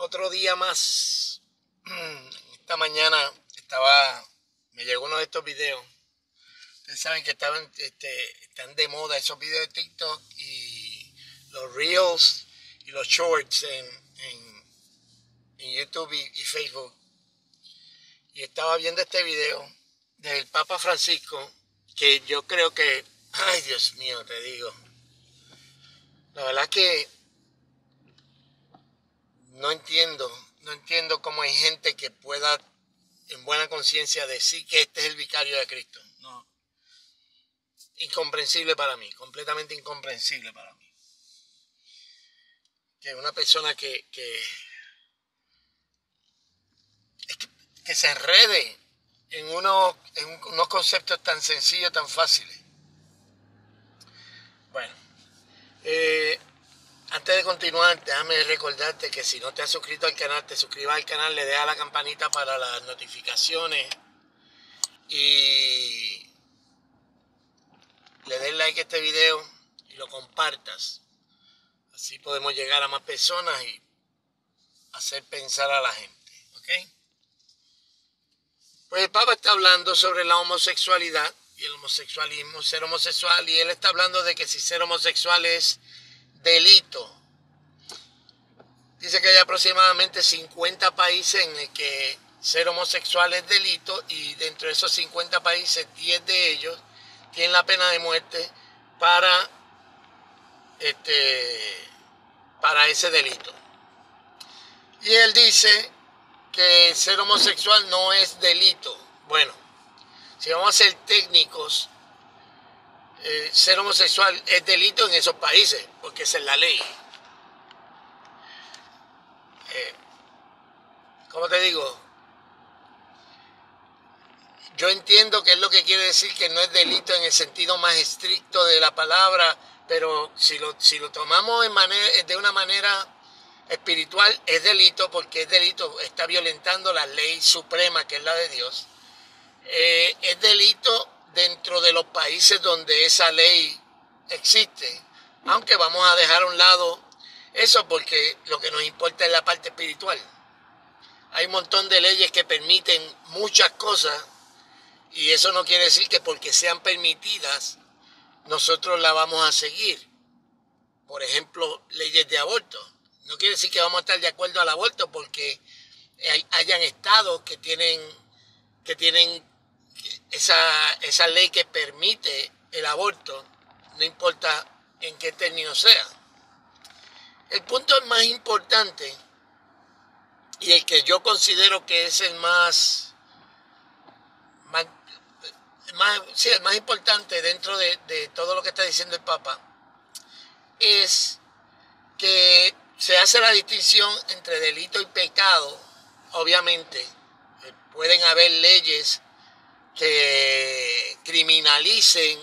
Otro día más. Esta mañana me llegó uno de estos videos. Ustedes saben que están de moda esos videos de TikTok y los Reels y los Shorts en YouTube y Facebook. Y estaba viendo este video del Papa Francisco, que yo creo que, ay Dios mío, te digo, la verdad que no entiendo cómo hay gente que pueda en buena conciencia decir que este es el vicario de Cristo. No, incomprensible para mí, completamente incomprensible para mí. Que una persona que se enrede en unos conceptos tan sencillos, tan fáciles. Bueno, antes de continuar, déjame recordarte que si no te has suscrito al canal, te suscribas al canal, le des a la campanita para las notificaciones y le des like a este video y lo compartas. Así podemos llegar a más personas y hacer pensar a la gente, ¿ok? Pues el Papa está hablando sobre la homosexualidad y el homosexualismo, ser homosexual, y él está hablando de que si ser homosexual es delito. Dice que hay aproximadamente 50 países en el que ser homosexual es delito, y dentro de esos 50 países, 10 de ellos tienen la pena de muerte para ese delito. Y él dice que ser homosexual no es delito. Bueno, si vamos a ser técnicos, ser homosexual es delito en esos países, porque esa es la ley. ¿Cómo te digo? Yo entiendo que es lo que quiere decir que no es delito en el sentido más estricto de la palabra, pero si lo tomamos de una manera espiritual, es delito, porque es delito, está violentando la ley suprema, que es la de Dios. Es delito dentro de los países donde esa ley existe, aunque vamos a dejar a un lado eso porque lo que nos importa es la parte espiritual. Hay un montón de leyes que permiten muchas cosas, y eso no quiere decir que porque sean permitidas nosotros la vamos a seguir. Por ejemplo, leyes de aborto. No quiere decir que vamos a estar de acuerdo al aborto porque hayan estados que tienen esa ley que permite el aborto, no importa en qué término sea. El punto más importante, y el que yo considero que es el más importante dentro de todo lo que está diciendo el Papa, es que se hace la distinción entre delito y pecado. Obviamente, pueden haber leyes que criminalicen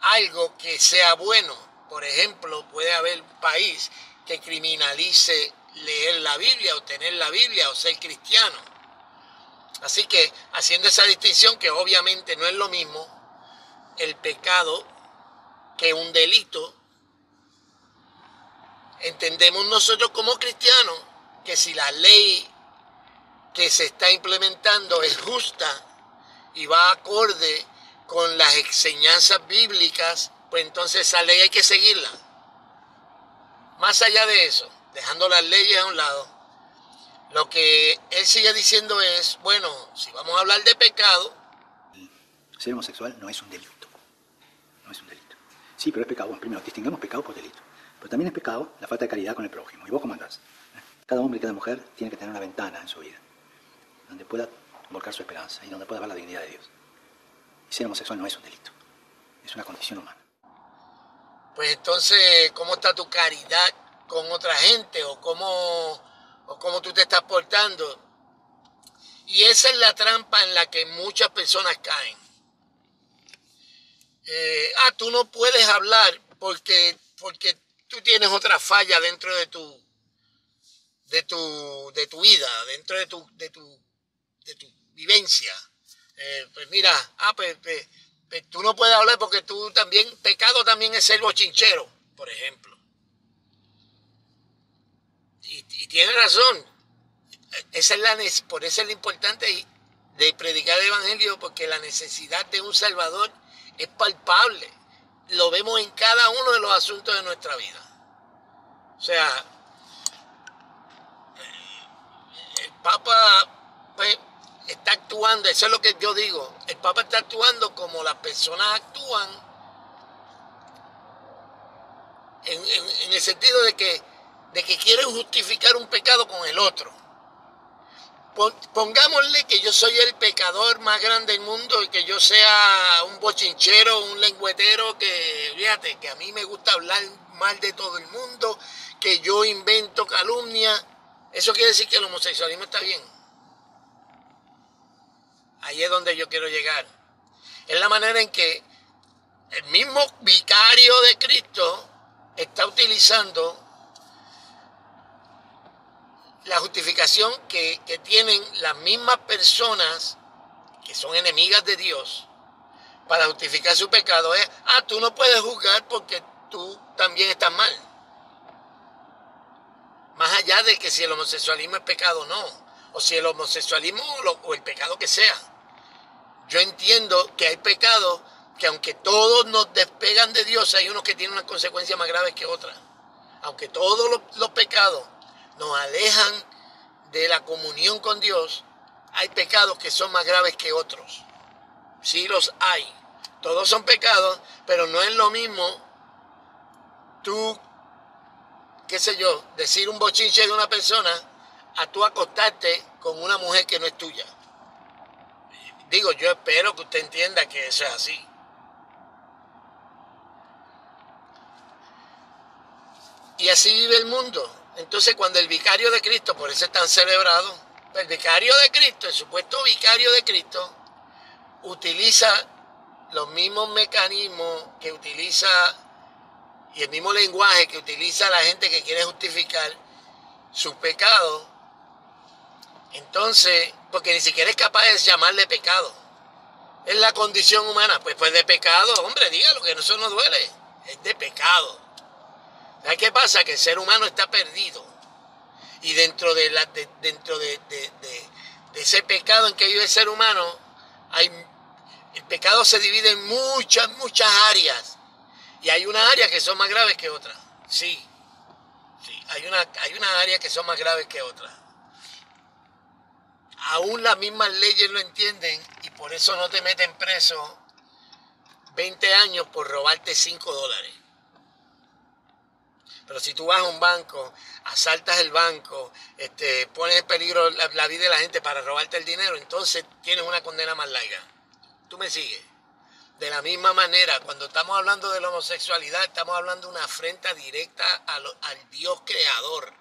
algo que sea bueno. Por ejemplo, puede haber un país que criminalice leer la Biblia o tener la Biblia o ser cristiano. Así que, haciendo esa distinción, que obviamente no es lo mismo el pecado que un delito, entendemos nosotros como cristianos que si la ley que se está implementando es justa y va acorde con las enseñanzas bíblicas, pues entonces esa ley hay que seguirla. Más allá de eso, dejando las leyes a un lado, lo que él sigue diciendo es, bueno, si vamos a hablar de pecado, ser homosexual no es un delito. No es un delito. Sí, pero es pecado. Bueno, primero, distingamos pecado por delito. Pero también es pecado la falta de caridad con el prójimo. ¿Y vos cómo andás? Cada hombre y cada mujer tiene que tener una ventana en su vida donde pueda volcar su esperanza y donde pueda ver la dignidad de Dios. Y ser homosexual no es un delito. Es una condición humana. pues entonces, ¿cómo está tu caridad con otra gente? ¿O cómo tú te estás portando? Y esa es la trampa en la que muchas personas caen. Tú no puedes hablar porque tú tienes otra falla dentro de tu vida, dentro de tu vivencia. Pues mira, pues tú no puedes hablar porque tú también, pecado también es ser bochinchero, por ejemplo. Y tiene razón. Por eso es lo importante de predicar el evangelio, porque la necesidad de un Salvador es palpable. Lo vemos en cada uno de los asuntos de nuestra vida. O sea, el Papa pues, está actuando, eso es lo que yo digo, el Papa está actuando como las personas actúan en el sentido de que quieren justificar un pecado con el otro. Pongámosle que yo soy el pecador más grande del mundo y que yo sea un bochinchero, un lengüetero, que fíjate, que a mí me gusta hablar mal de todo el mundo, que yo invento calumnia. Eso quiere decir que el homosexualismo está bien. Ahí es donde yo quiero llegar. Es la manera en que el mismo vicario de Cristo está utilizando la justificación que tienen las mismas personas que son enemigas de Dios para justificar su pecado. Es, tú no puedes juzgar porque tú también estás mal. Más allá de que si el homosexualismo es pecado o no, o si el homosexualismo o el pecado que sea. Yo entiendo que hay pecados que aunque todos nos despegan de Dios, hay unos que tienen unas consecuencias más graves que otras. Aunque todos los pecados nos alejan de la comunión con Dios, hay pecados que son más graves que otros. Sí los hay. Todos son pecados, pero no es lo mismo tú, qué sé yo, decir un bochinche de una persona a tú acostarte con una mujer que no es tuya. Digo, yo espero que usted entienda que eso es así. Y así vive el mundo. Entonces, cuando el vicario de Cristo, por eso es tan celebrado, el vicario de Cristo, el supuesto vicario de Cristo, utiliza los mismos mecanismos que utiliza y el mismo lenguaje que utiliza la gente que quiere justificar su pecado. Entonces, porque ni siquiera es capaz de llamarle pecado. Es la condición humana. Pues de pecado, hombre, dígalo, que eso no duele. Es de pecado. ¿Sabes qué pasa? Que el ser humano está perdido. Y dentro de ese pecado en que vive el ser humano, el pecado se divide en muchas áreas. Y hay unas áreas que son más graves que otras. Sí, hay unas áreas que son más graves que otras. Aún las mismas leyes lo entienden y por eso no te meten preso 20 años por robarte $5. Pero si tú vas a un banco, asaltas el banco, pones en peligro la vida de la gente para robarte el dinero, entonces tienes una condena más larga. ¿Tú me sigues? De la misma manera, cuando estamos hablando de la homosexualidad, estamos hablando de una afrenta directa al Dios creador.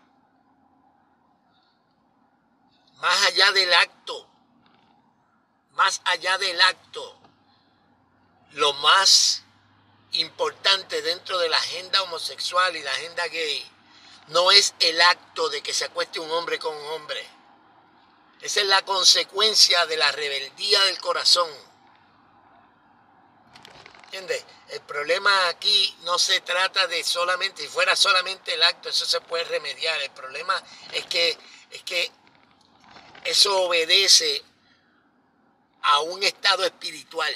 Más allá del acto, lo más importante dentro de la agenda homosexual y la agenda gay no es el acto de que se acueste un hombre con un hombre. Esa es la consecuencia de la rebeldía del corazón. ¿Entiendes? El problema aquí no se trata de solamente, si fuera solamente el acto, eso se puede remediar. El problema es que eso obedece a un estado espiritual.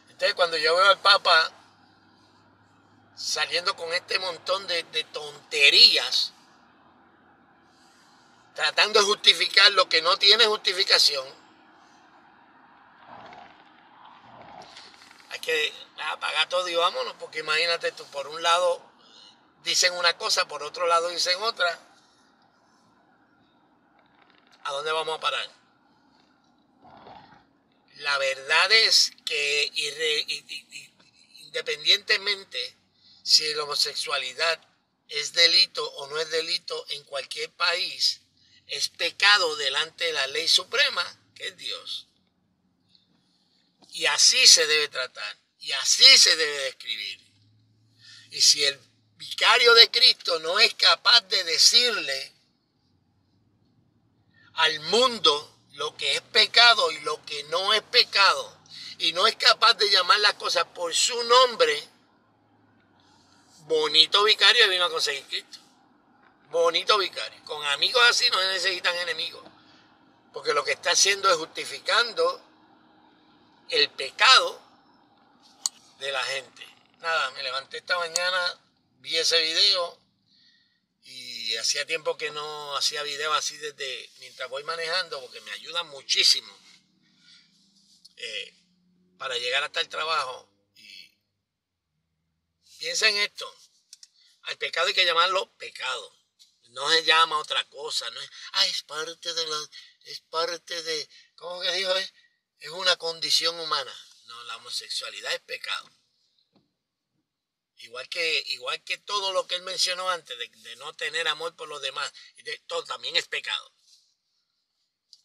Entonces, cuando yo veo al Papa saliendo con este montón de tonterías, tratando de justificar lo que no tiene justificación, hay que apagar todo y vámonos, porque imagínate tú, por un lado dicen una cosa, por otro lado dicen otra. ¿A dónde vamos a parar? La verdad es que independientemente si la homosexualidad es delito o no es delito en cualquier país, es pecado delante de la ley suprema, que es Dios. Y así se debe tratar, y así se debe describir. Y si el vicario de Cristo no es capaz de decirle al mundo lo que es pecado y lo que no es pecado, y no es capaz de llamar las cosas por su nombre, bonito vicario vino a conseguir Cristo. Bonito vicario. Con amigos así no se necesitan enemigos. Porque lo que está haciendo es justificando el pecado de la gente. Nada, me levanté esta mañana, vi ese video y hacía tiempo que no hacía video así desde mientras voy manejando, porque me ayuda muchísimo para llegar hasta el trabajo. Y piensa en esto, al pecado hay que llamarlo pecado, no se llama otra cosa, no es, es parte de, ¿cómo que dijo? Es una condición humana. No, la homosexualidad es pecado. Igual que todo lo que él mencionó antes, de no tener amor por los demás, todo también es pecado.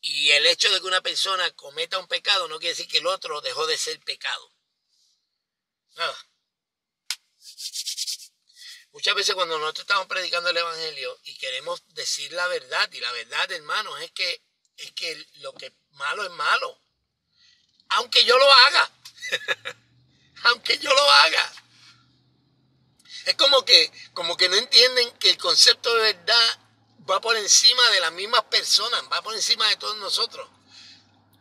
Y el hecho de que una persona cometa un pecado no quiere decir que el otro dejó de ser pecado. Nada. Muchas veces cuando nosotros estamos predicando el evangelio y queremos decir la verdad, y la verdad, hermanos, es que lo que malo es malo. Aunque yo lo haga. Aunque yo lo haga. Es como que no entienden que el concepto de verdad va por encima de las mismas personas, va por encima de todos nosotros.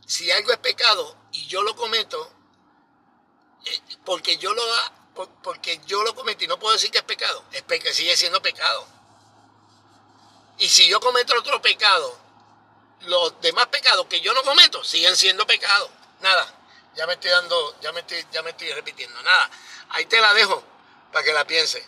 Si algo es pecado y yo lo cometo, porque yo lo cometí, no puedo decir que es pecado, sigue siendo pecado. Y si yo cometo otro pecado, los demás pecados que yo no cometo siguen siendo pecados. Nada, ya me estoy repitiendo. Nada, ahí te la dejo para que la pienses.